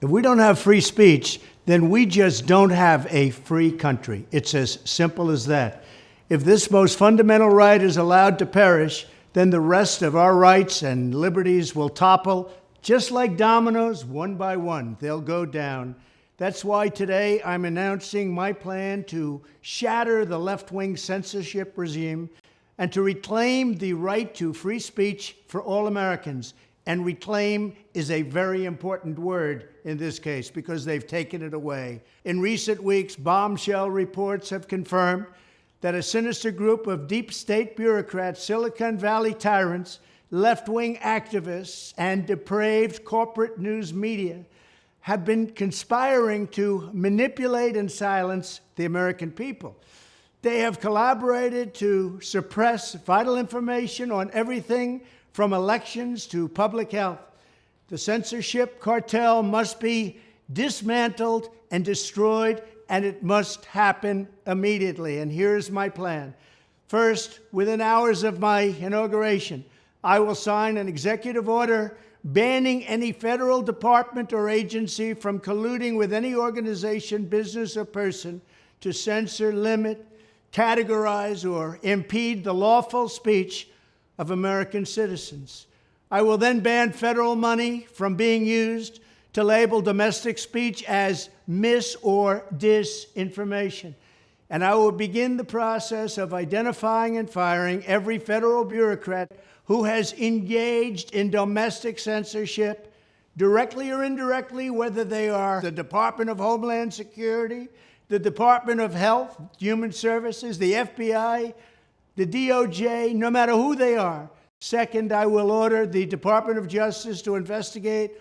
If we don't have free speech, then we just don't have a free country. It's as simple as that. If this most fundamental right is allowed to perish, then the rest of our rights and liberties will topple, just like dominoes, one by one. They'll go down. That's why today I'm announcing my plan to shatter the left-wing censorship regime and to reclaim the right to free speech for all Americans. And reclaim is a very important word in this case because they've taken it away. In recent weeks, bombshell reports have confirmed that a sinister group of deep state bureaucrats, Silicon Valley tyrants, left-wing activists, and depraved corporate news media have been conspiring to manipulate and silence the American people. They have collaborated to suppress vital information on everything from elections to public health. The censorship cartel must be dismantled and destroyed, and it must happen immediately. And here's my plan. First, within hours of my inauguration, I will sign an executive order banning any federal department or agency from colluding with any organization, business, or person to censor, limit, categorize, or impede the lawful speech of American citizens. I will then ban federal money from being used to label domestic speech as mis- or disinformation. And I will begin the process of identifying and firing every federal bureaucrat who has engaged in domestic censorship, directly or indirectly, whether they are the Department of Homeland Security, the Department of Health, Human Services, the FBI, the DOJ, no matter who they are. Second, I will order the Department of Justice to investigate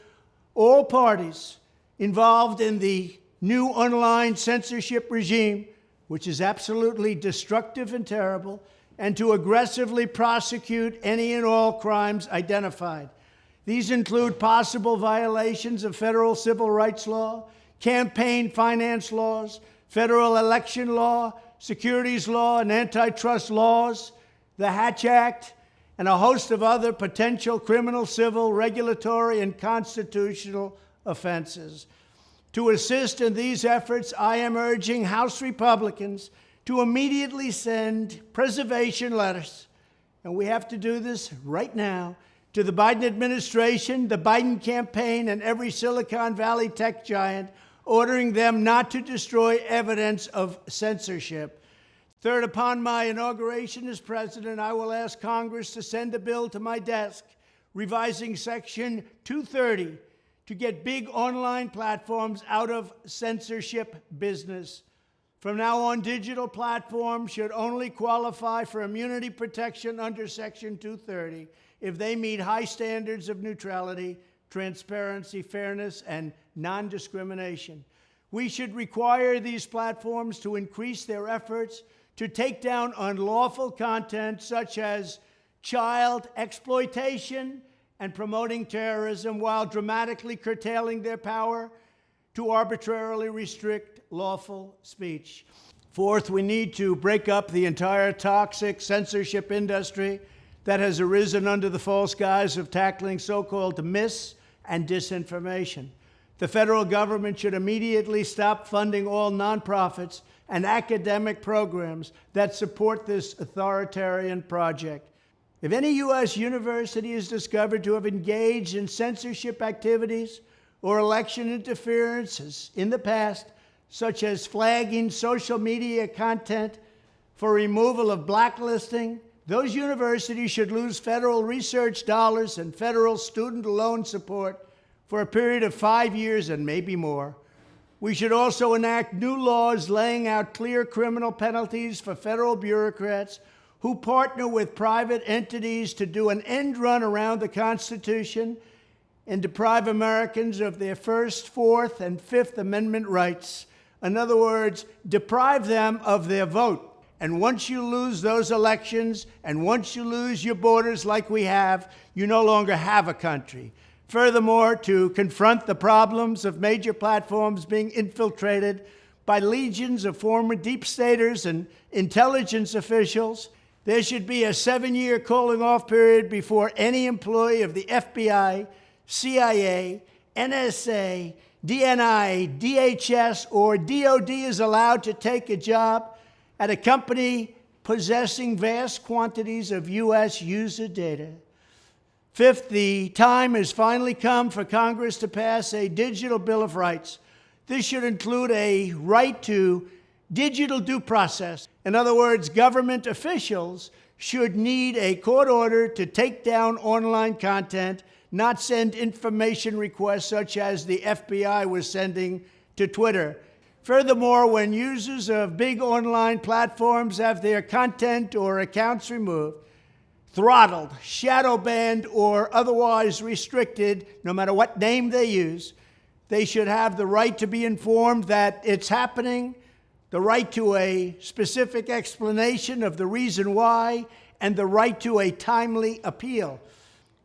all parties involved in the new online censorship regime, which is absolutely destructive and terrible, and to aggressively prosecute any and all crimes identified. These include possible violations of federal civil rights law, campaign finance laws, federal election law, securities law, and antitrust laws, the Hatch Act, and a host of other potential criminal, civil, regulatory, and constitutional offenses. To assist in these efforts, I am urging House Republicans to immediately send preservation letters, and we have to do this right now, to the Biden administration, the Biden campaign, and every Silicon Valley tech giant, ordering them not to destroy evidence of censorship. Third, upon my inauguration as president, I will ask Congress to send a bill to my desk revising Section 230 to get big online platforms out of censorship business. From now on, digital platforms should only qualify for immunity protection under Section 230 if they meet high standards of neutrality, transparency, fairness, and non-discrimination. We should require these platforms to increase their efforts to take down unlawful content such as child exploitation and promoting terrorism, while dramatically curtailing their power to arbitrarily restrict lawful speech. Fourth, we need to break up the entire toxic censorship industry that has arisen under the false guise of tackling so-called mis- and disinformation. The federal government should immediately stop funding all nonprofits and academic programs that support this authoritarian project. If any U.S. university is discovered to have engaged in censorship activities or election interferences in the past, such as flagging social media content for removal of blacklisting, those universities should lose federal research dollars and federal student loan support for a period of 5 years and maybe more. We should also enact new laws laying out clear criminal penalties for federal bureaucrats who partner with private entities to do an end run around the Constitution and deprive Americans of their First, Fourth, and Fifth Amendment rights. In other words, deprive them of their vote. And once you lose those elections, and once you lose your borders like we have, you no longer have a country. Furthermore, to confront the problems of major platforms being infiltrated by legions of former deep staters and intelligence officials, there should be a 7-year cooling-off period before any employee of the FBI, CIA, NSA, DNI, DHS, or DOD is allowed to take a job at a company possessing vast quantities of U.S. user data. Fifth, the time has finally come for Congress to pass a digital Bill of Rights. This should include a right to digital due process. In other words, government officials should need a court order to take down online content, not send information requests such as the FBI was sending to Twitter. Furthermore, when users of big online platforms have their content or accounts removed, throttled, shadow banned, or otherwise restricted, no matter what name they use, they should have the right to be informed that it's happening, the right to a specific explanation of the reason why, and the right to a timely appeal.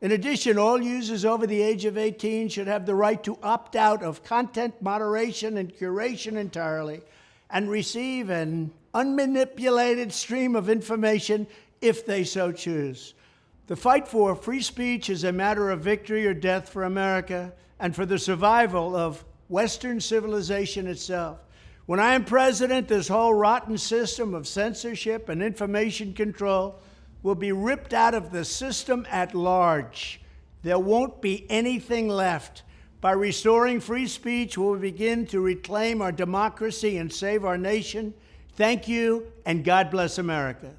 In addition, all users over the age of 18 should have the right to opt out of content moderation and curation entirely and receive an unmanipulated stream of information if they so choose. The fight for free speech is a matter of victory or death for America and for the survival of Western civilization itself. When I am president, this whole rotten system of censorship and information control will be ripped out of the system at large. There won't be anything left. By restoring free speech, we'll begin to reclaim our democracy and save our nation. Thank you, and God bless America.